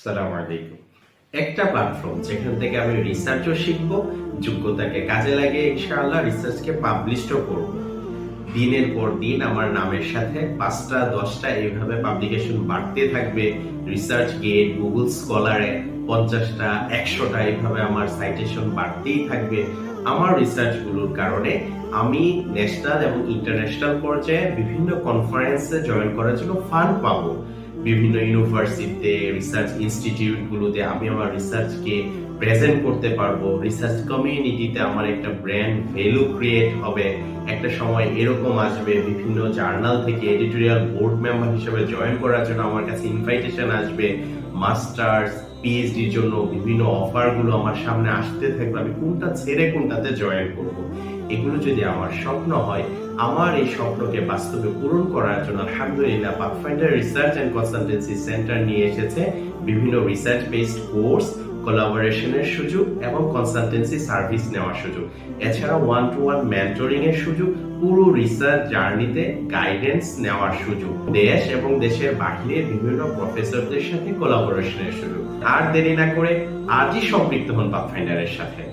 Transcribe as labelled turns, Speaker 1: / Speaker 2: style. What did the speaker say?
Speaker 1: আসসালামু আলাইকুম। একটা প্ল্যাটফর্ম যেখান থেকে আমি রিসার্চও শিখবো, যোগ্যতাকে কাজে লাগিয়ে ইনশাআল্লাহ রিসার্চকে পাবলিশও করব। দিনের পর দিন আমার নামের সাথে ৫টা ১০টা এইভাবে পাবলিকেশন বাড়তে থাকবে। রিসার্চ গেট, গুগল স্কলারে ৫০টা ১০০টা এইভাবে আমার সাইটেশন বাড়তেই থাকবে। আমার রিসার্চগুলোর কারণে আমি ন্যাশনাল এবং ইন্টারন্যাশনাল পর্যায়ে বিভিন্ন কনফারেন্সে জয়েন করার জন্য ফান্ড পাবো। বিভিন্ন ইউনিভার্সিটিতে, রিসার্চ ইনস্টিটিউটগুলোতে আমি আমার রিসার্চকে প্রেজেন্ট করতে পারবো। রিসার্চ কমিউনিটিতে আমার একটা ব্র্যান্ড ভ্যালু ক্রিয়েট হবে। একটা সময় এরকম আসবে বিভিন্ন জার্নাল থেকে এডিটোরিয়াল বোর্ড মেম্বার হিসেবে জয়েন করার জন্য আমার কাছে ইনভাইটেশন আসবে। মাস্টার্স, পিএইচডির জন্য বিভিন্ন অফারগুলো আমার সামনে আসতে থাকবে। আমি কোনটা ছেড়ে কোনটাতে জয়েন করব। এগুলো যদি আমার স্বপ্ন হয়, আমার এই স্বপ্নকে বাস্তবে পূরণ করার জন্য আলহামদুলিল্লাহ Pathfinder research and consultancy centre নিয়ে এসেছে বিভিন্ন রিসার্চ বেসড কোর্স, কোলাবোরেশনের সুযোগ এবং কনসালটেন্সি সার্ভিস নেওয়ার সুযোগ। এছাড়া ওয়ান টু ওয়ান মেন্টরিং এর সুযোগ, পুরো রিসার্চ জার্নিতে গাইডেন্স নেওয়ার সুযোগ, দেশ এবং দেশের বাহিরে বিভিন্ন প্রফেসরদের সাথে কোলাবোরেশনের সুযোগ। আর দেরি না করে আজই সম্পৃক্ত হন পাথফাইন্ডারের সাথে।